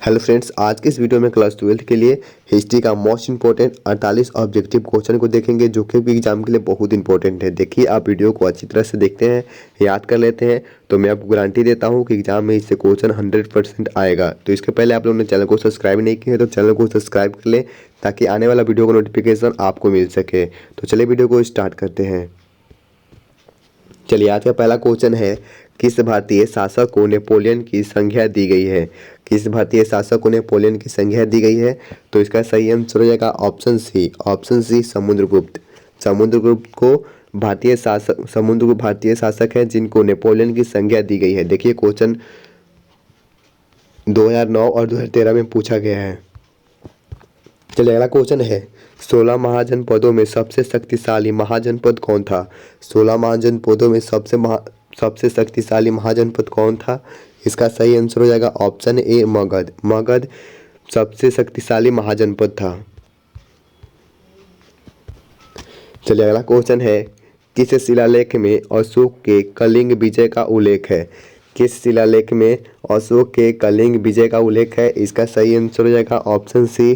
Hello friends, आज के इस वीडियो में क्लास 12 के लिए हिस्ट्री का मोस्ट इंपॉर्टेंट 48 ऑब्जेक्टिव क्वेश्चन को देखेंगे जो कि एग्जाम के लिए बहुत इंपॉर्टेंट है। देखिए, आप वीडियो को अच्छी तरह से देखते हैं, याद कर लेते हैं तो मैं आपको गारंटी देता हूं कि एग्जाम में इससे क्वेश्चन 100% आएगा। तो इसके पहले आप लोगों ने चैनल को सब्सक्राइब नहीं किया है तो चैनल को सब्सक्राइब कर लें ताकि आने वाला वीडियो का नोटिफिकेशन आपको मिल सके। तो चलिए वीडियो को स्टार्ट करते हैं। चलिए, आज का पहला क्वेश्चन है, किस भारतीय शासक को नेपोलियन की संज्ञा दी गई है? किस भारतीय शासक को नेपोलियन की संज्ञा दी गई है? तो इसका सही आंसर हो जाएगा ऑप्शन सी समुद्रगुप्त। समुद्रगुप्त को भारतीय शासक है जिनको नेपोलियन की संज्ञा दी गई है। देखिए, क्वेश्चन 2009 और 2013 में पूछा गया है। चलिए, अगला क्वेश्चन है, 16 महाजनपदों में सबसे शक्तिशाली महाजनपद कौन था? 16 महाजनपदों में सबसे शक्तिशाली महाजनपद कौन था? इसका सही आंसर हो जाएगा ऑप्शन ए मगध। मगध सबसे शक्तिशाली महाजनपद था। चलिए, अगला क्वेश्चन है, किस शिलालेख में अशोक के कलिंग विजय का उल्लेख है? किस शिलालेख में अशोक के कलिंग विजय का उल्लेख है? इसका सही आंसर हो जाएगा ऑप्शन सी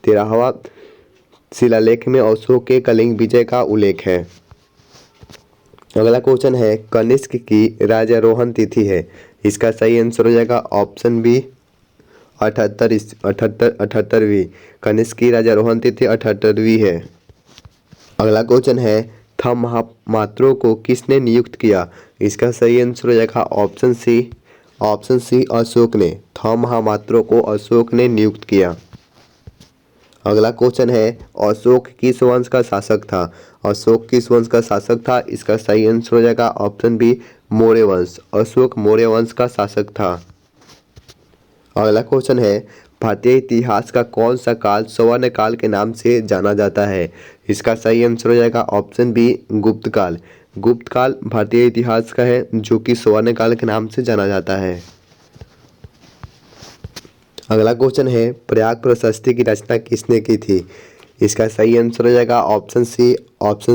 13वां शिलालेख में अशोक के कलिंग विजय का उल्लेख है। अगला क्वेश्चन है, कनिष्क की राज्यारोहण तिथि है? इसका सही आंसर हो जाएगा ऑप्शन बी 78वीं। कनिष्क की राज्यारोहण तिथि 78वीं है। अगला क्वेश्चन है, थम महामात्रों को किसने नियुक्त किया? इसका सही आंसर हो जाएगा ऑप्शन सी अशोक ने। थम महामात्रों को अशोक ने नियुक्त किया। अगला क्वेश्चन है, अशोक किस वंश का शासक था? अशोक किस वंश का शासक था? इसका सही आंसर हो जाएगा ऑप्शन बी मौर्य वंश। अशोक मौर्य वंश का शासक था। अगला क्वेश्चन है, भारतीय इतिहास का कौन सा काल स्वर्ण काल के नाम से जाना जाता है? इसका सही आंसर हो जाएगा ऑप्शन बी गुप्त काल। गुप्त काल भारतीय इतिहास का है जो कि स्वर्ण काल के नाम से जाना जाता है। अगला क्वेश्चन है, प्रयाग प्रशस्ति की रचना किसने की थी? इसका सही आंसर हो जाएगा ऑप्शन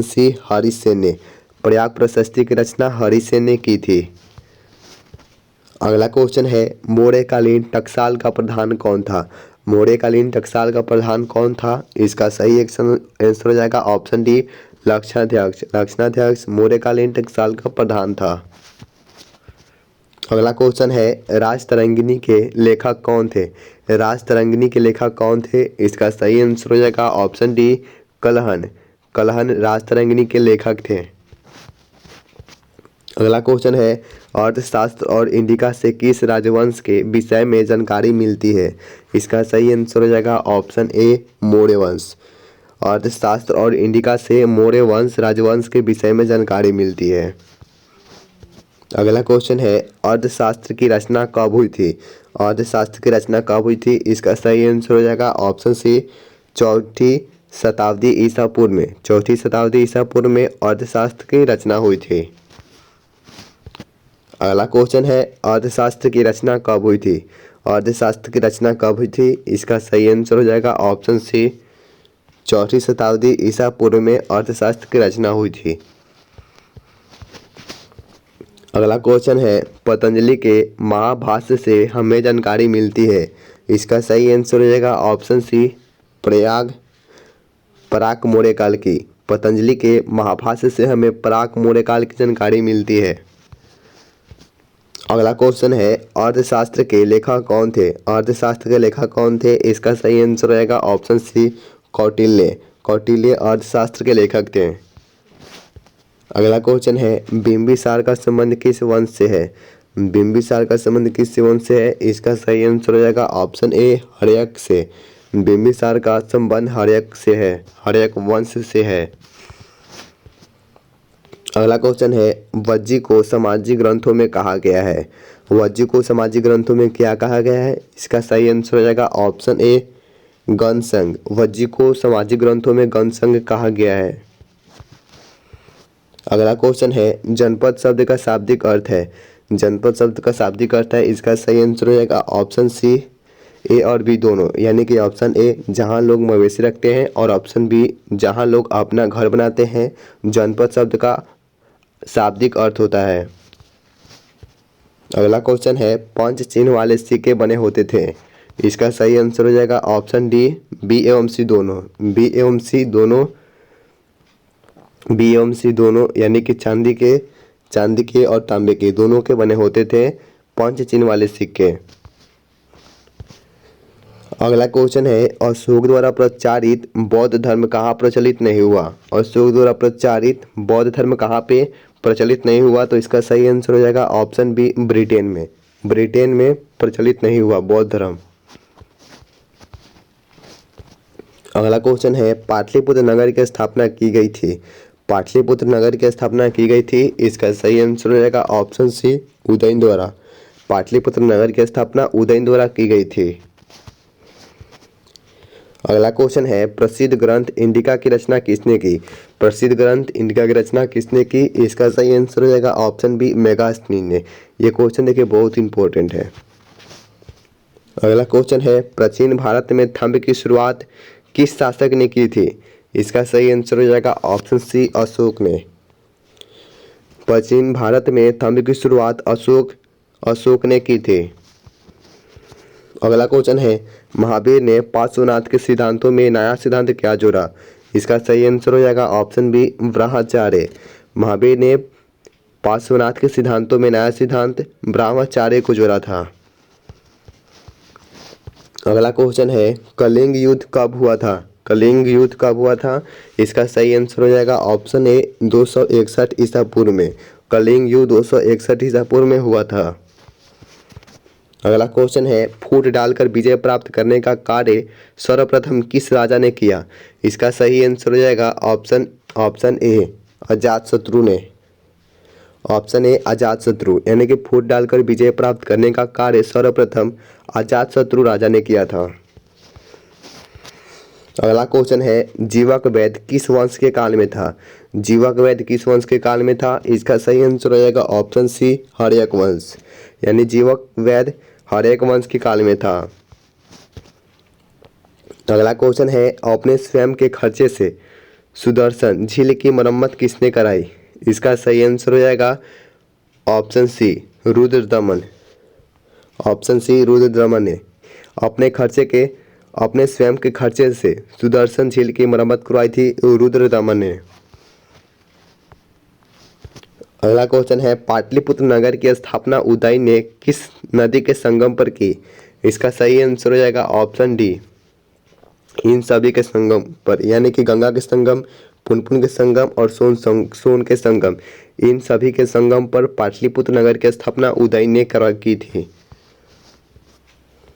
सी हरिसेन ने। प्रयाग प्रशस्ति की रचना हरिसेन ने की थी। अगला क्वेश्चन है, मौर्यकालीन टकसाल का प्रधान कौन था? मौर्यकालीन टकसाल का प्रधान कौन था? इसका सही आंसर हो जाएगा ऑप्शन डी लक्षणाध्यक्ष। लक्षणाध्यक्ष मौर्यकालीन टकसाल का प्रधान था। अगला क्वेश्चन है, राजतरंगिणी के लेखक कौन थे? राजतरंगिणी के लेखक कौन थे? इसका सही आंसर हो जाएगा ऑप्शन डी कलहन। कलहन राजतरंगिणी के लेखक थे। अगला क्वेश्चन है, अर्थशास्त्र और इंडिका से किस राजवंश के विषय में जानकारी मिलती है? इसका सही आंसर हो जाएगा ऑप्शन ए मौर्य वंश। अर्थशास्त्र और इंडिका से मौर्य वंश राजवंश के विषय में जानकारी मिलती है। अगला क्वेश्चन है, अर्थशास्त्र की रचना कब हुई थी? अर्थशास्त्र की रचना कब हुई थी? इसका सही आंसर हो जाएगा ऑप्शन सी 4वीं शताब्दी ईसा पूर्व में। 4वीं शताब्दी ईसा पूर्व में अर्थशास्त्र की रचना हुई थी। अगला क्वेश्चन है, अर्थशास्त्र की रचना कब हुई थी? अर्थशास्त्र की रचना कब हुई थी? इसका सही आंसर हो जाएगा ऑप्शन सी 4वीं शताब्दी ईसा पूर्व में अर्थशास्त्र की रचना हुई थी। अगला क्वेश्चन है, पतंजलि के महाभाष्य से हमें जानकारी मिलती है। इसका सही आंसर हो जाएगा ऑप्शन सी पराक मौर्य काल की। पतंजलि के महाभाष्य से हमें पराक मौर्य काल की जानकारी मिलती है। अगला क्वेश्चन है, अर्थशास्त्र के लेखक कौन थे? अर्थशास्त्र के लेखक कौन थे? इसका सही आंसर रहेगा ऑप्शन सी कौटिल्य। कौटिल्य अर्थशास्त्र के लेखक थे। अगला क्वेश्चन है, बिंबिसार का संबंध किस वंश से है? बिंबिसार का संबंध किस वंश से है? इसका सही आंसर हो जाएगा ऑप्शन ए हर्यक से। बिंबिसार का संबंध हर्यक से है, हर्यक वंश से है। अगला क्वेश्चन है, वज्जी को सामाजिक ग्रंथों में कहा गया है। वज्जी को सामाजिक ग्रंथों में क्या कहा गया है? इसका सही आंसर हो जाएगा ऑप्शन ए गणसंघ। वज्जी को सामाजिक ग्रंथों में गणसंघ कहा गया है। अगला क्वेश्चन है, जनपद शब्द का शाब्दिक अर्थ है। जनपद शब्द का शाब्दिक अर्थ है, इसका सही आंसर हो जाएगा ऑप्शन सी ए और बी दोनों, यानी कि ऑप्शन ए जहां लोग मवेशी रखते हैं और ऑप्शन बी जहां लोग अपना घर बनाते हैं जनपद शब्द का शाब्दिक अर्थ होता है। अगला क्वेश्चन है पंच चिन्ह वाले सिक्के बने होते थे। इसका सही आंसर हो जाएगा ऑप्शन डी बी एवं सी दोनों। बी एवं सी दोनों, बी एवं सी दोनों यानी कि चांदी के और तांबे के दोनों के बने होते थे पंच चिन्ह वाले सिक्के। अगला क्वेश्चन है अशोक द्वारा प्रचारित बौद्ध धर्म कहाँ प्रचलित नहीं हुआ। अशोक द्वारा प्रचारित बौद्ध धर्म कहाँ पे प्रचलित नहीं हुआ, तो इसका सही आंसर हो जाएगा ऑप्शन बी ब्रिटेन में। ब्रिटेन में प्रचलित नहीं हुआ बौद्ध धर्म। अगला क्वेश्चन है पाटलिपुत्र नगर की स्थापना की गई थी। पाटलिपुत्र नगर की स्थापना की गई थी, इसका सही आंसर हो जाएगा ऑप्शन सी उदयन द्वारा। पाटलिपुत्र नगर की स्थापना उदयन द्वारा की गई थी। अगला क्वेश्चन है प्रसिद्ध ग्रंथ इंडिका की रचना किसने की। प्रसिद्ध ग्रंथ इंडिका की रचना किसने की, इसका सही आंसर हो जाएगा ऑप्शन बी मेगास्थनीज ने। यह क्वेश्चन देखिए बहुत इंपॉर्टेंट है। अगला क्वेश्चन है प्राचीन भारत में थंब की शुरुआत किस शासक ने की थी। इसका सही आंसर हो जाएगा ऑप्शन सी अशोक ने। प्राचीन भारत में थंब की शुरुआत अशोक ने की थी। अगला क्वेश्चन है महावीर ने पार्श्वनाथ के सिद्धांतों में नया सिद्धांत क्या जोड़ा। इसका सही आंसर हो जाएगा ऑप्शन बी ब्रह्मचार्य। महावीर ने पार्श्वनाथ के सिद्धांतों में नया सिद्धांत ब्रह्मचार्य को जोड़ा था। अगला क्वेश्चन है कलिंग युद्ध कब हुआ था। कलिंग युद्ध कब हुआ था, इसका सही आंसर हो जाएगा ऑप्शन ए 261 ईसा पूर्व में। कलिंग युद्ध 261 ईसा पूर्व में हुआ था। अगला क्वेश्चन है फूट डालकर विजय प्राप्त करने का कार्य सर्वप्रथम किस राजा ने किया। इसका सही आंसर हो जाएगा ऑप्शन ए अजातशत्रु ने। ऑप्शन ए अजातशत्रु यानी कि फूट डालकर विजय प्राप्त करने का कार्य सर्वप्रथम अजातशत्रु राजा ने किया था। अगला क्वेश्चन है जीवक वैद्य किस वंश के काल में था। जीवक वैद्य किस वंश के काल में था, इसका सही आंसर हो जाएगा ऑप्शन सी हर्यक वंश, यानी जीवक वैद्य हर्यक वंश के काल में था। अगला क्वेश्चन है अपने स्वयं के खर्चे से सुदर्शन झील की मरम्मत किसने कराई। इसका सही आंसर हो जाएगा option C Rudradaman. Option C Rudradaman ने अपने स्वयं के खर्चे से सुदर्शन झील की मरम्मत करवाई थी रुद्रदमन ने। अगला क्वेश्चन है पाटलिपुत्र नगर की स्थापना उदयन ने किस नदी के संगम पर की। इसका सही आंसर हो जाएगा ऑप्शन डी इन सभी के संगम पर, यानी कि गंगा के संगम, पुनपुन के संगम और सोन के संगम, इन सभी के संगम पर पाटलिपुत्र नगर की स्थापना उदयन ने की थी।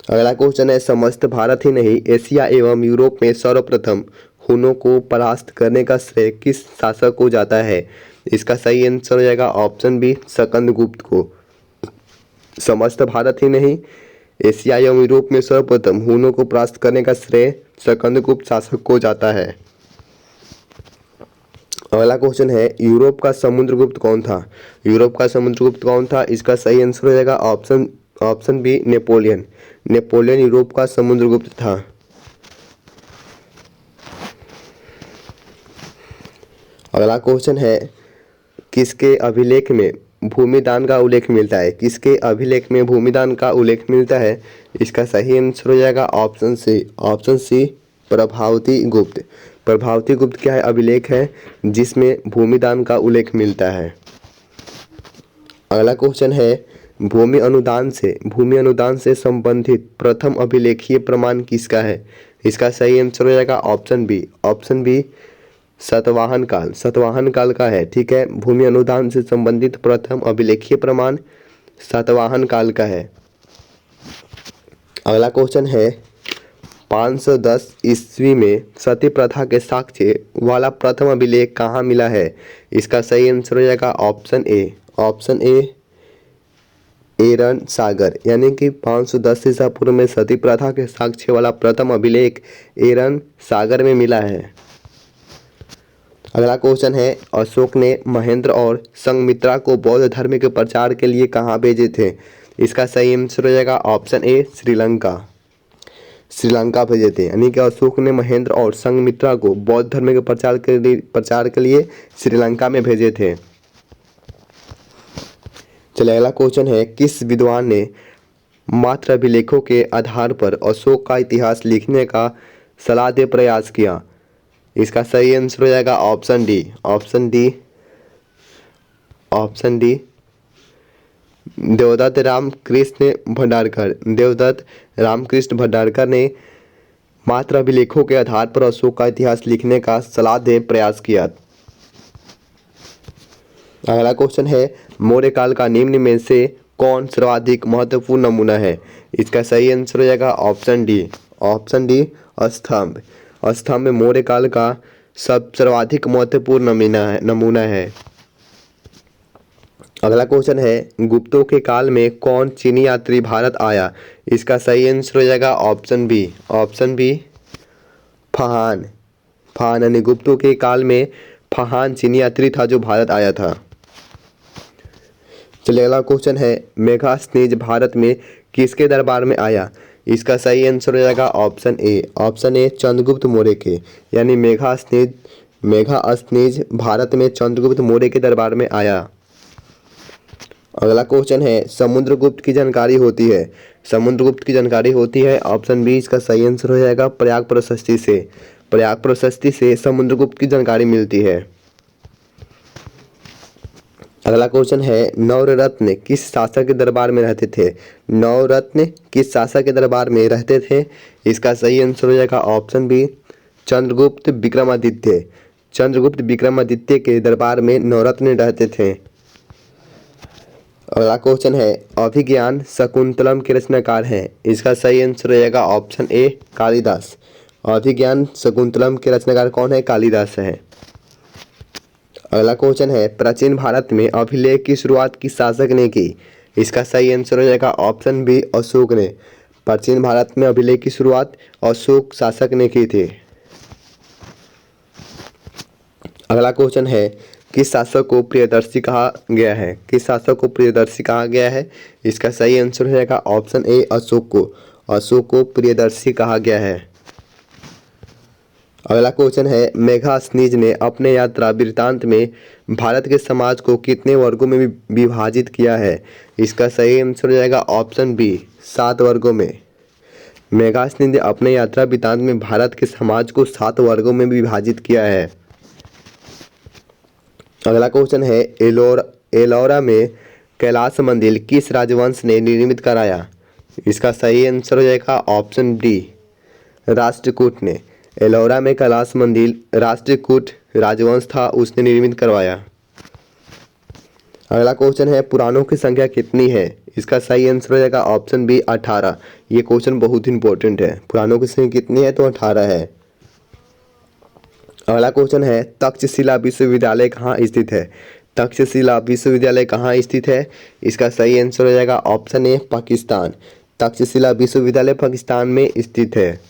अगला क्वेश्चन है समस्त भारत ही नहीं एशिया एवं यूरोप में सर्वप्रथम हुनों को परास्त करने का श्रेय किस शासक को जाता है। इसका सही आंसर हो जाएगा ऑप्शन बी स्कंदगुप्त को। समस्त भारत ही नहीं एशिया एवं यूरोप में सर्वप्रथम हुनों को परास्त करने का श्रेय स्कंदगुप्त शासक को जाता है। अगला क्वेश्चन है यूरोप का समुद्रगुप्त कौन था। यूरोप का समुद्रगुप्त कौन था, इसका सही आंसर हो जाएगा option B Napoleon. Napoleon Europe का समुद्रगुप्त था। अगला क्वेश्चन है किसके अभिलेख में भूमिदान का उल्लेख मिलता है। किसके अभिलेख में भूमिदान का उल्लेख मिलता है, इसका सही आंसर हो जाएगा ऑप्शन सी प्रभावती गुप्त। प्रभावती गुप्त क्या है, अभिलेख है जिसमें भूमिदान का उल्लेख मिलता है। अगला क्वेश्चन है भूमि अनुदान से संबंधित प्रथम अभिलेखीय प्रमाण किसका है। इसका सही आंसर हो जाएगा ऑप्शन बी सातवाहन काल का है। ठीक है, भूमि अनुदान से संबंधित प्रथम अभिलेखीय प्रमाण सातवाहन काल का है। अगला क्वेश्चन है 510 ईस्वी में सती प्रथा के साक्ष्य वाला प्रथम अभिलेख कहाँ मिला है। इसका सही आंसर हो जाएगा ऑप्शन ए एरन सागर, यानी कि 510 ईसा पूर्व में सती प्रथा के साक्ष्य वाला प्रथम अभिलेख एरन सागर में मिला है। अगला क्वेश्चन है अशोक ने महेंद्र और संघमित्रा को बौद्ध धर्म के प्रचार के लिए कहाँ भेजे थे। इसका सही आंसर हो जाएगा ऑप्शन ए श्रीलंका भेजे थे, यानी कि अशोक ने महेंद्र और संघमित्रा को बौद्ध धर्म के प्रचार के लिए श्रीलंका में भेजे थे। चलिए अगला क्वेश्चन है, किस विद्वान ने मात्र अभिलेखों के आधार पर अशोक का इतिहास लिखने का सलाह दे प्रयास किया? इसका सही आंसर हो जाएगा ऑप्शन डी। देवदत्त रामकृष्ण भंडारकर ने मात्र अभिलेखों के आधार पर अशोक का इतिहास लिखने का सलाह दे प्रयास किया। अगला क्वेश्चन है, मौर्य काल का निम्न में से कौन सर्वाधिक महत्वपूर्ण नमूना है? इसका सही आंसर हो जाएगा ऑप्शन डी स्तंभ। स्तंभ मौर्य काल का सर्वाधिक महत्वपूर्ण नमूना है। अगला क्वेश्चन है, गुप्तों के काल में कौन चीनी यात्री भारत आया? इसका सही आंसर हो जाएगा ऑप्शन बी फहान यानी गुप्तों के काल में फहान चीनी यात्री था जो भारत आया था। चलिए अगला क्वेश्चन है, मेगास्थनीज भारत में किसके दरबार में आया? इसका सही आंसर हो जाएगा ऑप्शन ए चंद्रगुप्त मौर्य के, यानी मेगास्थनीज भारत में चंद्रगुप्त मौर्य के दरबार में आया। अगला क्वेश्चन है, समुद्रगुप्त की जानकारी होती है ऑप्शन बी। इसका सही आंसर हो जाएगा प्रयाग प्रशस्ति से समुद्रगुप्त की जानकारी मिलती है। अगला क्वेश्चन है, नवरत्न किस शासक के दरबार में रहते थे? इसका सही आंसर हो जाएगा ऑप्शन बी चंद्रगुप्त विक्रमादित्य के दरबार में नवरत्न रहते थे। अगला क्वेश्चन है, अभिज्ञान शकुंतलम के रचनाकार हैं? इसका सही आंसर हो जाएगा ऑप्शन ए कालिदास। अभिज्ञान शकुंतलम के रचनाकार कौन है? कालिदास है। अगला क्वेश्चन है, प्राचीन भारत में अभिलेख की शुरुआत किस शासक ने की? इसका सही आंसर हो जाएगा ऑप्शन बी अशोक ने। प्राचीन भारत में अभिलेख की शुरुआत अशोक शासक ने की थी। अगला क्वेश्चन है, किस शासक को प्रियदर्शी कहा गया है? इसका सही आंसर हो जाएगा ऑप्शन ए अशोक को प्रियदर्शी कहा गया है। अगला क्वेश्चन है, मेगास्थनीज ने अपने यात्रा वृत्तांत में भारत के समाज को कितने वर्गों में विभाजित किया है? इसका सही आंसर हो जाएगा ऑप्शन बी 7 वर्गों में। मेगास्थनीज ने अपने यात्रा वृत्तांत में भारत के समाज को 7 वर्गों में विभाजित किया है। अगला क्वेश्चन है, एलोरा में कैलाश मंदिर किस राजवंश ने निर्मित कराया? इसका सही आंसर हो जाएगा ऑप्शन डी राष्ट्रकूट ने। एलोरा में कैलाश मंदिर राष्ट्रकूट राजवंश था उसने निर्मित करवाया। अगला क्वेश्चन है, पुराणों की संख्या कितनी है? इसका सही आंसर हो जाएगा ऑप्शन बी 18। ये क्वेश्चन बहुत इंपॉर्टेंट है। पुराणों की संख्या कितनी है? तो 18 है। अगला क्वेश्चन है, तक्षशिला विश्वविद्यालय कहाँ स्थित है? इसका सही आंसर हो जाएगा ऑप्शन ए पाकिस्तान। तक्षशिला विश्वविद्यालय पाकिस्तान में स्थित है।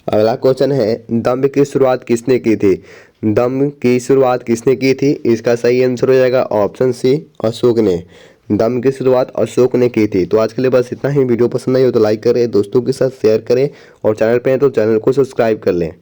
अगला क्वेश्चन है, दंभ की शुरुआत किसने की थी? इसका सही आंसर हो जाएगा ऑप्शन सी अशोक ने। दंभ की शुरुआत अशोक ने की थी। तो आज के लिए बस इतना ही। वीडियो पसंद आई हो तो लाइक करें, दोस्तों के साथ शेयर करें और चैनल पे हैं तो चैनल को सब्सक्राइब कर लें।